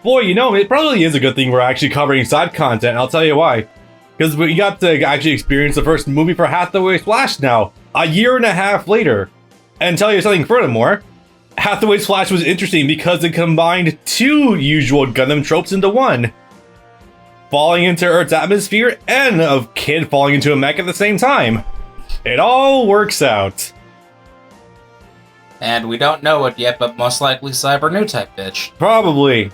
Boy, you know, it probably is a good thing we're actually covering side content. I'll tell you why. Because we got to actually experience the first movie for Hathaway's Flash now, a year and a half later. And tell you something furthermore, Hathaway's Flash was interesting because it combined two usual Gundam tropes into one. Falling into Earth's atmosphere and a kid falling into a mech at the same time. It all works out. And we don't know it yet, but most likely Cyber New Type bitch. Probably.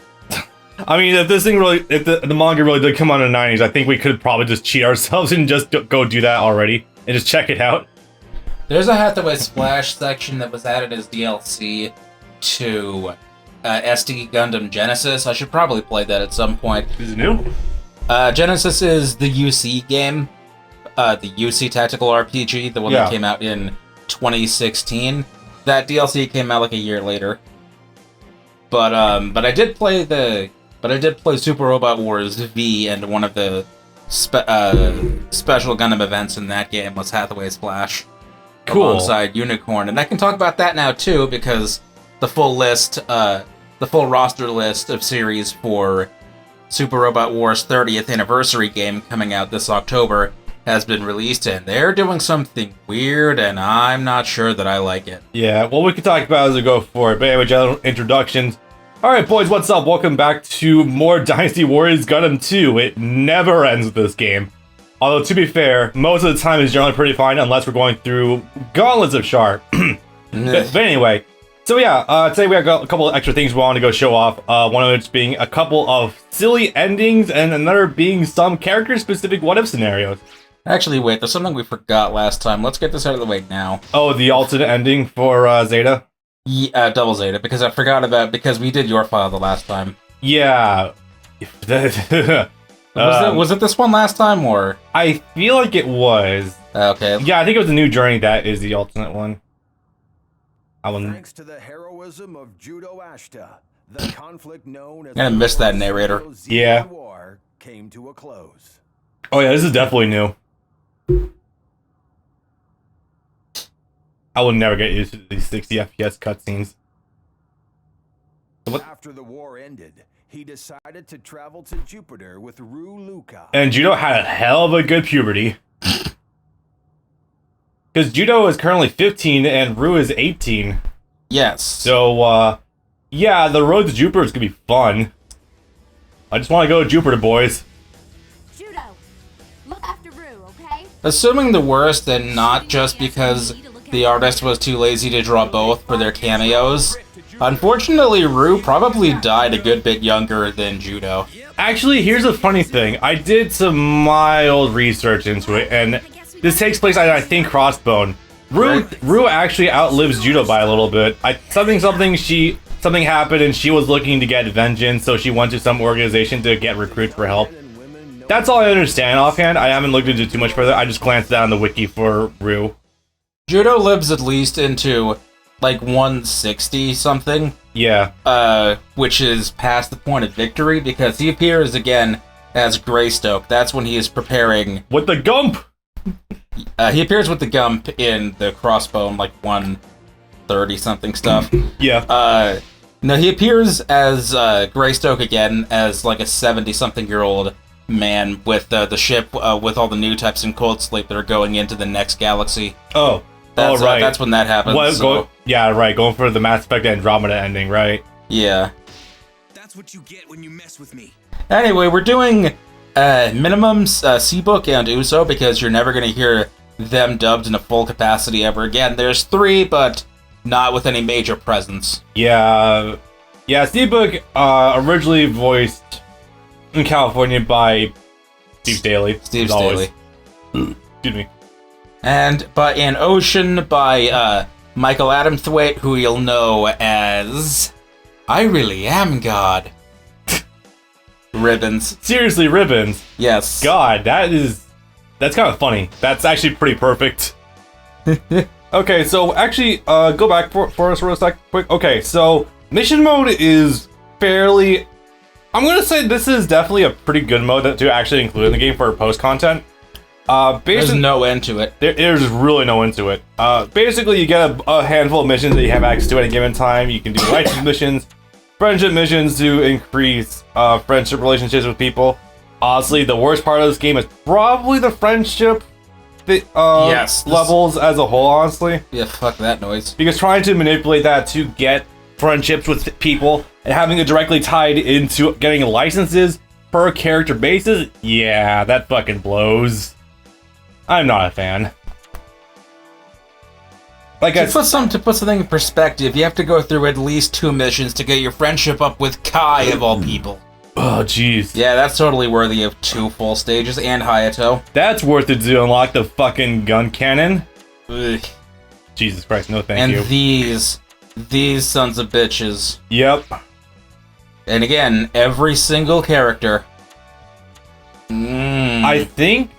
I mean, if this thing really, if the manga really did come out in the 90s, I think we could probably just cheat ourselves and just go do that already and just check it out. There's a Hathaway's Flash section that was added as DLC to SD Gundam Genesis. I should probably play that at some point. Is it new? Genesis is the UC game, the UC tactical RPG, the one that came out in 2016. That DLC came out like a year later. But I did play Super Robot Wars V, and one of the special Gundam events in that game was Hathaway's Flash. Cool. Alongside Unicorn, and I can talk about that now too because the full roster list of series for Super Robot Wars 30th anniversary game coming out this October has been released, and they're doing something weird, and I'm not sure that I like it. Yeah, well, we can talk about it as we go forward, but anyway, general introductions. Alright, boys, what's up? Welcome back to more Dynasty Warriors Gundam 2. It never ends with this game. Although, to be fair, most of the time is generally pretty fine unless we're going through gauntlets of Char. but anyway, so yeah, today we got a couple of extra things we wanted to go show off. One of which being a couple of silly endings, and another being some character-specific what-if scenarios. Actually, wait, there's something we forgot last time. Let's get this out of the way now. Oh, the alternate ending for Zeta? Yeah, Double Zeta, because I forgot about, because we did your file the last time. Yeah. Was it this one last time, or? I feel like it was. Okay. Yeah, I think it was a new journey that is the alternate one. Thanks to the heroism of Judo Ashta, the conflict known as I'm gonna miss that narrator. Yeah. War came to a close. Oh yeah, this is definitely new. I will never get used to these 60 FPS cutscenes. After the war ended, he decided to travel to Jupiter with Ru Luca. And Judo had a hell of a good puberty. Because Judo is currently 15 and Ru is 18. Yes. So, yeah, the road to Jupiter is going to be fun. I just want to go to Jupiter, boys. Judo, look after Ru, okay? Assuming the worst, and not just because the artist was too lazy to draw both for their cameos, unfortunately, Ru probably died a good bit younger than Judo. Actually, here's a funny thing. I did some mild research into it, and this takes place, I think, Crossbone. Ru actually outlives Judo by a little bit. Something happened, and she was looking to get vengeance, so she went to some organization to get recruits for help. That's all I understand offhand. I haven't looked into it too much further. I just glanced down the wiki for Ru. Judo lives at least into like 160 something. Yeah. Which is past the point of victory, because he appears again as Greystoke. That's when he is preparing with the Gump. He appears with the Gump in the Crossbone, like 130 something stuff. Yeah. No, he appears as Greystoke again as like a 70 something year old man with the ship with all the new types in Cold Sleep that are going into the next galaxy. Oh. Right. That's when that happens. Yeah, right. Going for the Mass Effect Andromeda ending, right? Yeah. That's what you get when you mess with me. Anyway, we're doing minimums Seabook and Uso because you're never going to hear them dubbed in a full capacity ever again. There's 3, but not with any major presence. Yeah. Yeah, Seabook originally voiced in California by Steve Staley. Steve Staley. Excuse me. But in Ocean by Michael Adamthwaite, who you'll know as I Really Am God. Ribbons. Seriously, Ribbons. Yes. God, that's kind of funny. That's actually pretty perfect. Okay, so actually, go back for us for a sec, quick. Okay, so mission mode is fairly. I'm gonna say this is definitely a pretty good mode to actually include in the game for post content. There's no end to it. There's really no end to it. Basically, you get a handful of missions that you have access to at any given time. You can do license missions, friendship missions to increase friendship relationships with people. Honestly, the worst part of this game is probably the friendship levels as a whole, honestly. Yeah, fuck that noise. Because trying to manipulate that to get friendships with people and having it directly tied into getting licenses per character basis, yeah, that fucking blows. I'm not a fan. Like to put something in perspective, you have to go through at least 2 missions to get your friendship up with Kai of all people. Oh, jeez. Yeah, that's totally worthy of 2 full stages and Hayato. That's worth it to unlock the fucking gun cannon. Ugh. Jesus Christ, no thank you. And these sons of bitches. Yep. And again, every single character. I think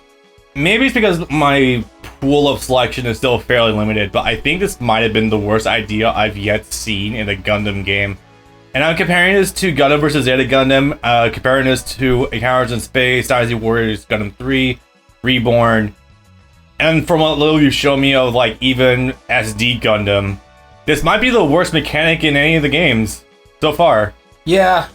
maybe it's because my pool of selection is still fairly limited, but I think this might have been the worst idea I've yet seen in a Gundam game. And I'm comparing this to Gundam vs. Zeta Gundam, comparing this to Encounters in Space, Dynasty Warriors Gundam 3, Reborn, and from what little you show me of like even SD Gundam, this might be the worst mechanic in any of the games so far. Yeah.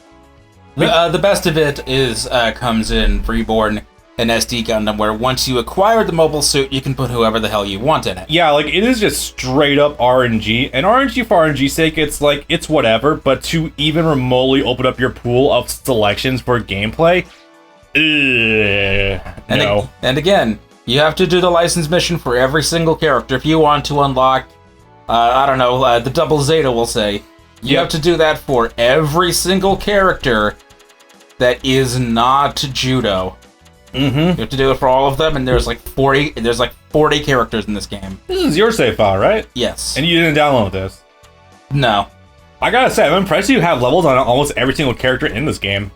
The best of it is comes in Reborn and SD Gundam, where once you acquire the mobile suit, you can put whoever the hell you want in it. Yeah, like, it is just straight up RNG, and RNG for RNG's sake, it's like, it's whatever, but to even remotely open up your pool of selections for gameplay, no. And again, you have to do the license mission for every single character if you want to unlock, I don't know, the double Zeta, we'll say. You have to do that for every single character that is not Judo. Mm-hmm. You have to do it for all of them, and there's like 40 characters in this game. This is your save file, right? Yes. And you didn't download this? No. I gotta say, I'm impressed you have levels on almost every single character in this game.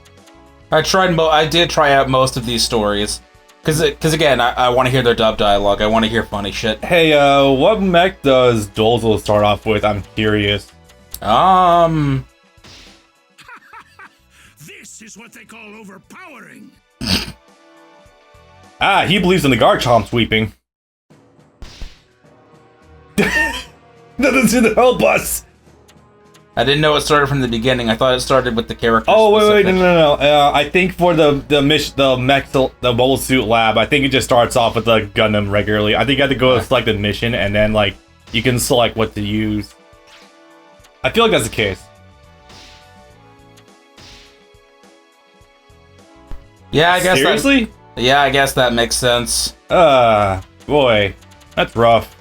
I did try out most of these stories. Because again, I want to hear their dub dialogue. I want to hear funny shit. Hey, what mech does Dolzo start off with? I'm curious. This is what they call overpowering. He believes in the Garchomp sweeping. Nothing's gonna help us! I didn't know it started from the beginning. I thought it started with the character. Oh, wait, no. I think for the mobile suit lab, I think it just starts off with the Gundam regularly. I think you have to go to select the mission, and then, like, you can select what to use. I feel like that's the case. Yeah, I guess. Seriously? Yeah, I guess that makes sense. Boy, that's rough.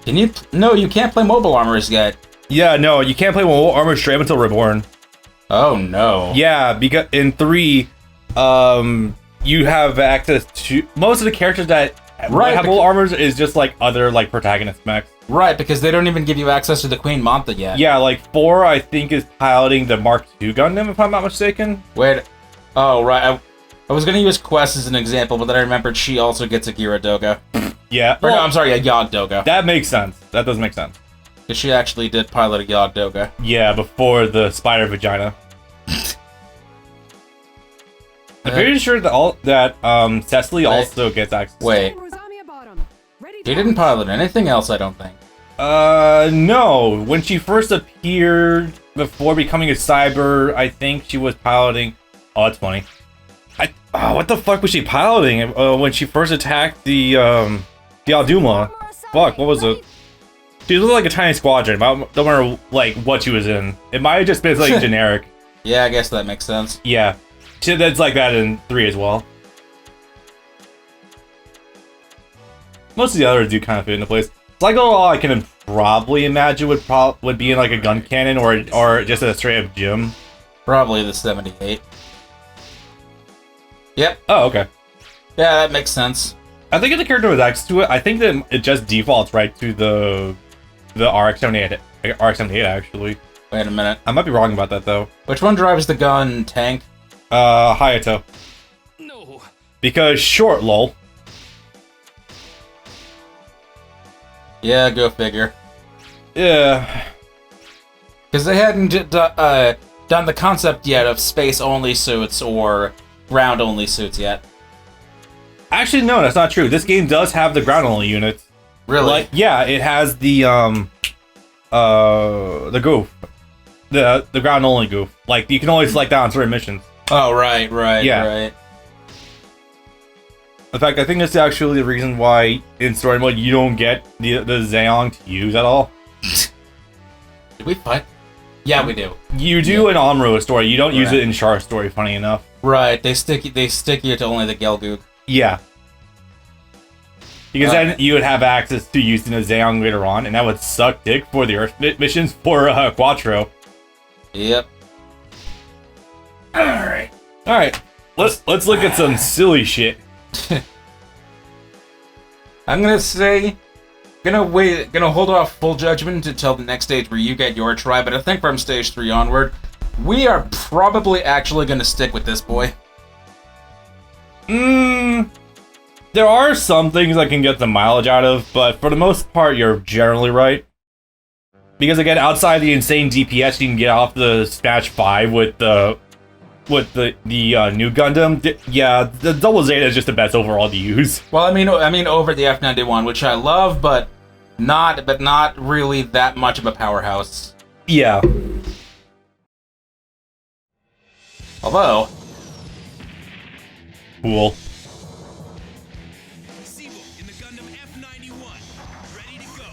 Can you? No, you can't play mobile armors yet. Yeah, no, you can't play mobile armor straight up until Reborn. Oh no. Yeah, because in 3, you have access to most of the characters that have mobile armors is just like other like protagonist mechs. Right, because they don't even give you access to the Queen Mantha yet. Yeah, like 4, I think, is piloting the Mark II Gundam, if I'm not mistaken. Wait. Oh, right. I was gonna use Quest as an example, but then I remembered she also gets a Gira Doga. Yeah. Or no, I'm sorry, a Yog Doga. That makes sense. That does make sense. Because she actually did pilot a Yog Doga. Yeah, before the spider vagina. I'm pretty sure that Cecily also gets access. Wait. She didn't pilot anything else, I don't think. No. When she first appeared before becoming a cyber, I think she was piloting. Oh, that's funny. What the fuck was she piloting when she first attacked the Alduma? Fuck, what was it? She looked like a tiny squadron, but I don't remember like what she was in. It might have just been like generic. Yeah, I guess that makes sense. Yeah, that's like that in 3 as well. Most of the others do kind of fit into place. Cycle, I can probably imagine would be in like a gun cannon or just a straight up gym. Probably the 78. Yep. Oh, okay. Yeah, that makes sense. I think if the character was access to it, I think that it just defaults right to the RX-78 actually. Wait a minute. I might be wrong about that though. Which one drives the gun tank? Hayato. No. Because short, lol. Yeah, go figure. Yeah. Because they hadn't done the concept yet of space-only suits or ground-only suits yet. Actually, no, that's not true. This game does have the ground-only units. Really? Like, yeah, it has the goof. the ground only goof. Like, you can only select that on certain missions. Oh, right, Yeah. right. In fact, I think that's actually the reason why in story mode you don't get the Zeong to use at all. Did we fight? Yeah, we do. You do in Amuro story. You don't use it in Char story. Funny enough. Right. They stick you to only the Gelgoog. Yeah. Because then you would have access to using the Zeong later on, and that would suck dick for the Earth missions for Quattro. Yep. All right. Let's look at some silly shit. I'm gonna say, gonna hold off full judgment until the next stage where you get your try. But I think from stage 3 onward, we are probably actually gonna stick with this boy. There are some things I can get the mileage out of, but for the most part, you're generally right. Because again, outside the insane DPS you can get off the Smash 5 with the new Gundam, yeah, the double Zeta is just the best overall to use. Well, I mean over the F91, which I love, but not really that much of a powerhouse. Yeah. Although, Cool. Seabook in the Gundam F91, ready to go.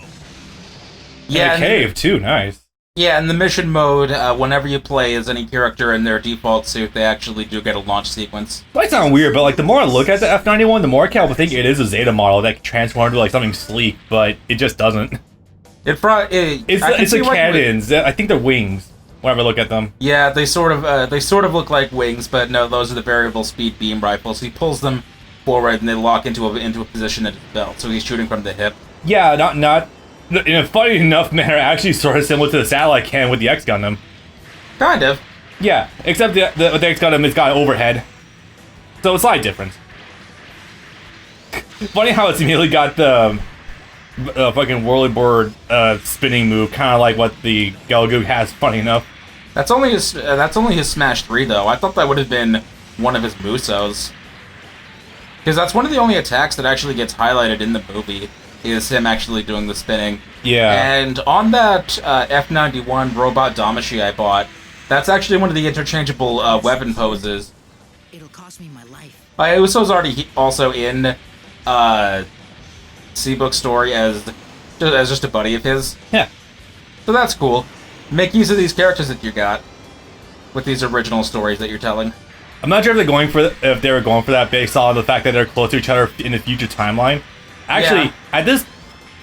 yeah, And a cave too, nice. Yeah, in the mission mode, whenever you play as any character in their default suit, they actually do get a launch sequence. Might sound weird, but like the more I look at the F91, the more I can think it is a Zeta model that can transform into like something sleek, but it just doesn't. It's the cannons. I think they're wings. Whenever I look at them. Yeah, they sort of look like wings, but no, those are the variable speed beam rifles. He pulls them forward and they lock into a position at his belt, so he's shooting from the hip. Yeah, not in a funny enough manner, actually sort of similar to the satellite cannon with the X Gundam. Kind of. Yeah, except the X Gundam has got overhead, so it's a slight difference. Funny how it's immediately got the fucking whirlybird spinning move, kind of like what the Gelgoog has. Funny enough. That's only his Smash 3 though. I thought that would have been one of his Musos. Because that's one of the only attacks that actually gets highlighted in the movie, is him actually doing the spinning. Yeah. And on that F91 Robot Damashi I bought, that's actually one of the interchangeable weapon poses. It'll cost me my life. Uso's already also in Seabook's story as just a buddy of his. Yeah. So that's cool. Make use of these characters that you got with these original stories that you're telling. I'm not sure if they were going for that based on the fact that they're close to each other in the future timeline. Actually, Yeah. at this,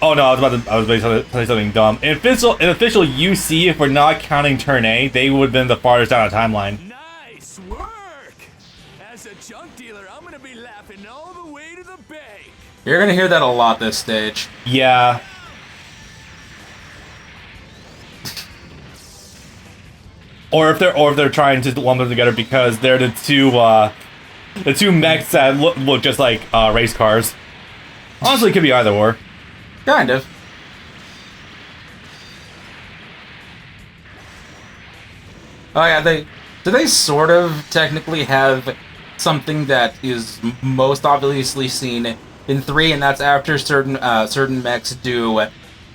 oh no, I was about to say something dumb. In official UC, if we're not counting Turn A, they would have been the farthest down the timeline. Nice work! As a junk dealer, I'm gonna be laughing all the way to the bank. You're gonna hear that a lot this stage. Yeah. Or if they're trying to lump them together because they're the two mechs that look just like race cars. Honestly, it could be either or. Kind of. Oh yeah, do they sort of technically have something that is most obviously seen in 3, and that's after certain mechs do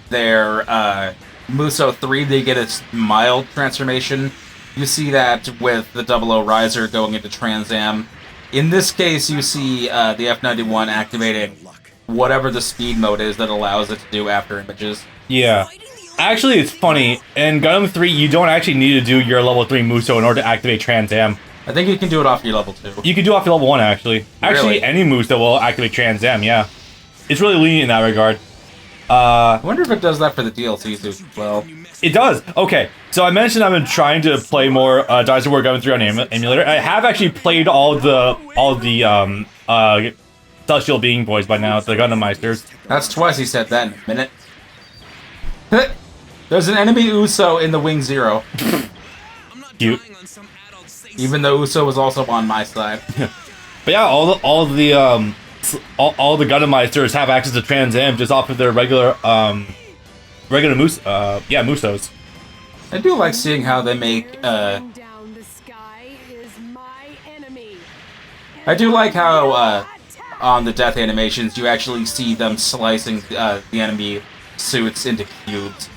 their Muso 3, they get a mild transformation. You see that with the 00 Riser going into Trans Am. In this case, you see the F91 activating whatever the speed mode is that allows it to do after images. Yeah. Actually, it's funny. In Gundam 3, you don't actually need to do your level 3 Muso in order to activate Trans Am. I think you can do it off your level 2. You can do it off your level 1, actually. Actually, Really? any Muso will activate Trans Am, yeah. It's really lenient in that regard. I wonder if it does that for the DLCs as well. It does. Okay, so I mentioned I've been trying to play more Dynasty War Gundam 3 on emulator. I have actually played all the Celestial Being Boys by now, the Gundam Meisters. That's twice he said that in a minute. There's an enemy Uso in the Wing Zero. Cute. Even though Uso was also on my side. But yeah, all the Gundam Meisters have access to Trans Am just off of their regular Musos. I do like seeing how they make Down the sky is my enemy. I do like how on the death animations you actually see them slicing the enemy suits into cubes.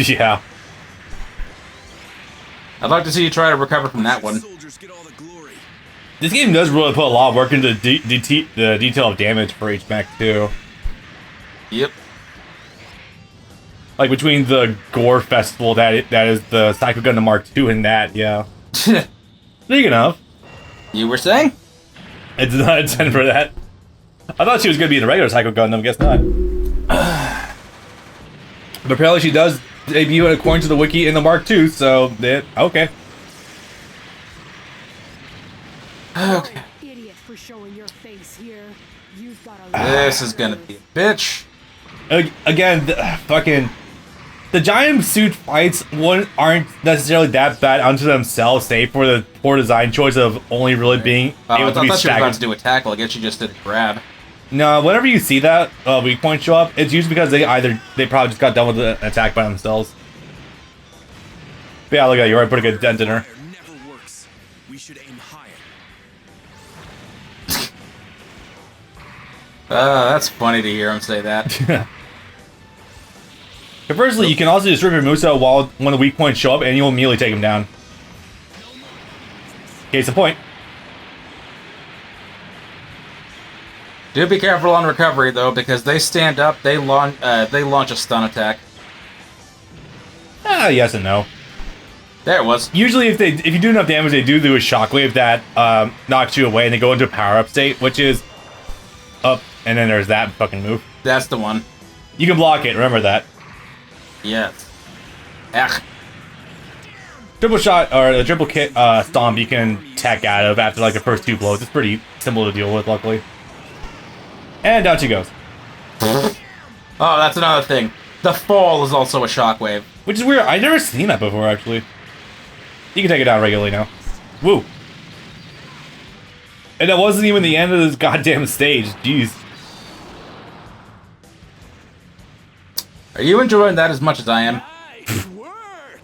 Yeah. I'd like to see you try to recover from that one. This game does really put a lot of work into the detail of damage for each mech, too. Yep. Like, between the Gore Festival that is the Psycho Gundam Mark II and that, yeah. Speaking of... You were saying? It's not intended for that. I thought she was going to be in the regular Psycho Gundam, guess not. But apparently she does debut according to the wiki in the Mark II, so... okay. Okay. Idiot for showing your face here. You've got a This is gonna be a bitch. Again, the giant suit fights aren't necessarily that bad unto themselves, save for the poor design choice of only really being able to be I thought you were staggered. about to do a tackle. I guess you just did a grab. No, whenever you see that weak point show up, it's usually because they probably just got done with the attack by themselves. But yeah, look at you, already put a good dent in her. Never works. We should aim higher. That's funny to hear him say that. Conversely, you can also just rip your moveset when the weak points show up, and you'll immediately take him down. Case in point. Do be careful on recovery though, because they stand up, they launch a stun attack. Yes and no. There it was. Usually, if you do enough damage, they do a shockwave that knocks you away, and they go into a power-up state, which is up, and then there's that fucking move. That's the one. You can block it, remember that. Yes. Ugh. Triple shot, or the triple kit stomp you can tech out of after like the first two blows. It's pretty simple to deal with, luckily. And down she goes. Oh, that's another thing. The fall is also a shockwave. Which is weird. I've never seen that before, actually. You can take it down regularly now. Woo. And that wasn't even the end of this goddamn stage. Jeez. Are you enjoying that as much as I am? Nice work.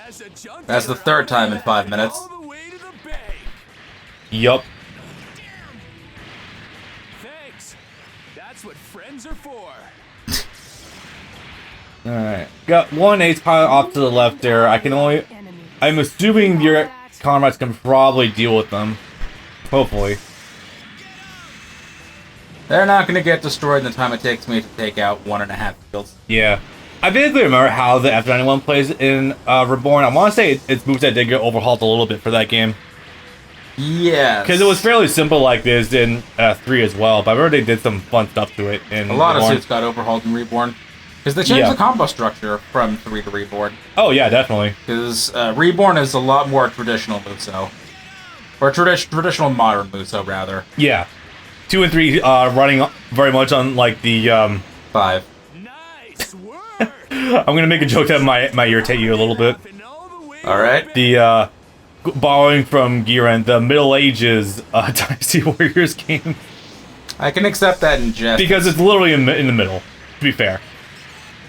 As a junk That's the dealer, third I'm time in gonna 5 head minutes. all the way to the bank. Yup. Thanks. That's what friends are for. Alright. Got one ace pilot off to the left there. I'm assuming your comrades can probably deal with them. Hopefully. They're not going to get destroyed in the time it takes me to take out 1.5 fields. Yeah. I vaguely remember how the F91 plays in Reborn. I want to say its moveset did get overhauled a little bit for that game. Yes. Because it was fairly simple like this in 3 as well, but I remember they did some fun stuff to it in a lot Reborn. of suits got overhauled in Reborn. Because they changed the combo structure from 3 to Reborn. Oh yeah, definitely. Because Reborn is a lot more traditional Muso. Or traditional modern Muso, rather. Yeah. 2 and 3 running very much on like the 5. Nice work. I'm gonna make a joke that might irritate you a little bit. Alright. The borrowing from Giran, the Middle Ages Dynasty Warriors game. I can accept that in jest. Because it's literally in the middle, to be fair.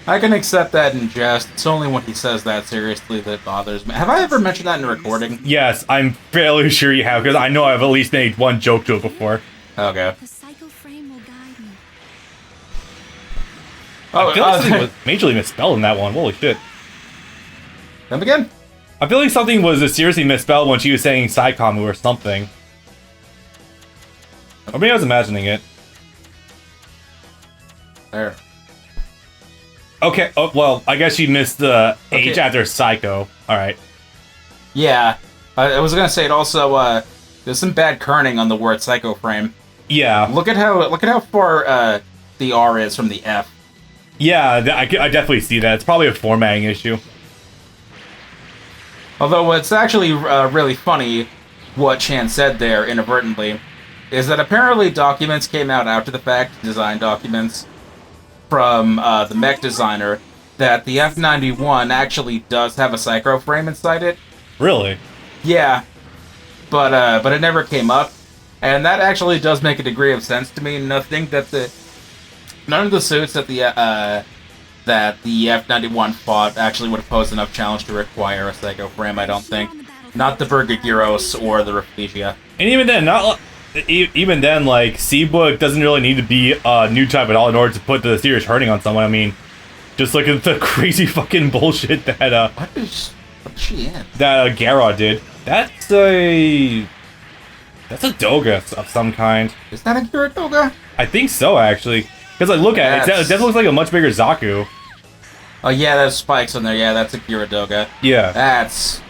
I can accept that in jest. It's only when he says that seriously that it bothers me. Have I ever mentioned that in a recording? Yes, I'm fairly sure you have, because I know I've at least made one joke to it before. Okay. The psycho frame will guide me. I feel like something was majorly misspelled in that one. Holy shit. Come again? I feel like something was seriously misspelled when she was saying Saikamu or something. Or maybe I was imagining it. There. Okay, oh, well, I guess she missed the H Okay. after Psycho. Alright. Yeah. I was gonna say it also, there's some bad kerning on the word psycho frame. Yeah. Look at how far, the R is from the F. Yeah, I definitely see that. It's probably a formatting issue. Although what's actually really funny, what Chan said there inadvertently, is that apparently documents came out after the fact, design documents, from the mech designer, that the F91 actually does have a psycho frame inside it. Really? Yeah, but it never came up, and that actually does make a degree of sense to me. Nothing that none of the suits that the F91 fought actually would have posed enough challenge to require a psycho frame. I don't think. Not the Burgagiros or the Rafflesia. And even then, like, Seabook doesn't really need to be a new type at all in order to put the serious hurting on someone. I mean, just look at the crazy fucking bullshit that, What is What's she in? that Gara did. That's a Doga of some kind. Is that a Gyaradoga? I think so, actually. Because like, look at it. It definitely looks like a much bigger Zaku. Oh yeah, there's spikes on there. Yeah, that's a Gyaradoga. Yeah. That's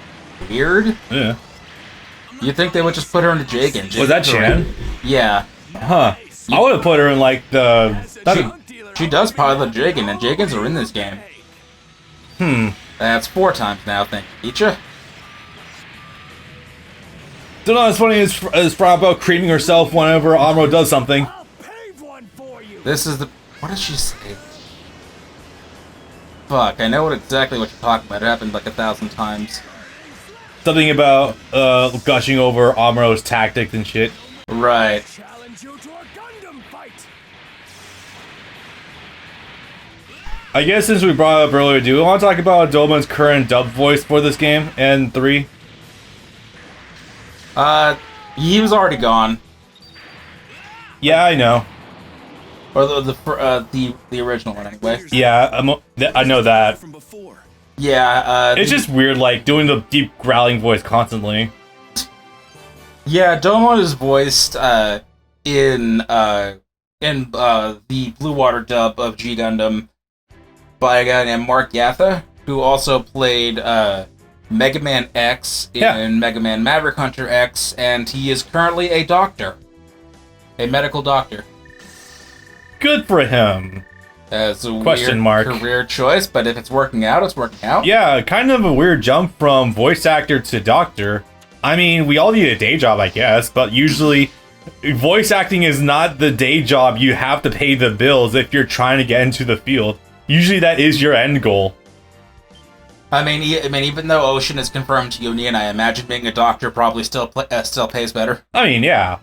weird. Yeah. You'd think they would just put her into Jagan. Was that Chan? Yeah. Huh. I would have put her in like the. She does pilot Jagan, and Jagans are in this game. That's 4 times now, thank you, Icha. Still not as funny as Frappo creaming herself whenever Amuro does something. I'll pave one for you. This is the... What does she say? Fuck, I know exactly what you're talking about. It happened like 1,000 times. Something about gushing over Amuro's tactics and shit. Right. Challenge you to a Gundam fight. I guess since we brought it up earlier, do we want to talk about Dolman's current dub voice for this game and 3? He was already gone. Yeah, I know. Or the original one, anyway. Yeah, I know that. From before. Yeah, It's just weird, like, doing the deep growling voice constantly. Yeah, Domon is voiced in the Blue Water dub of G Gundam by a guy named Mark Yatha, who also played Mega Man X in Mega Man Maverick Hunter X, and he is currently a doctor, a medical doctor. Good for him. It's a Question weird mark. career choice, but if it's working out, it's working out. Yeah, kind of a weird jump from voice actor to doctor. I mean, we all need a day job, I guess, but usually voice acting is not the day job you have to pay the bills if you're trying to get into the field. Usually that is your end goal. I mean, even though Ocean is confirmed to Union, I imagine being a doctor probably still pays better. I mean, yeah.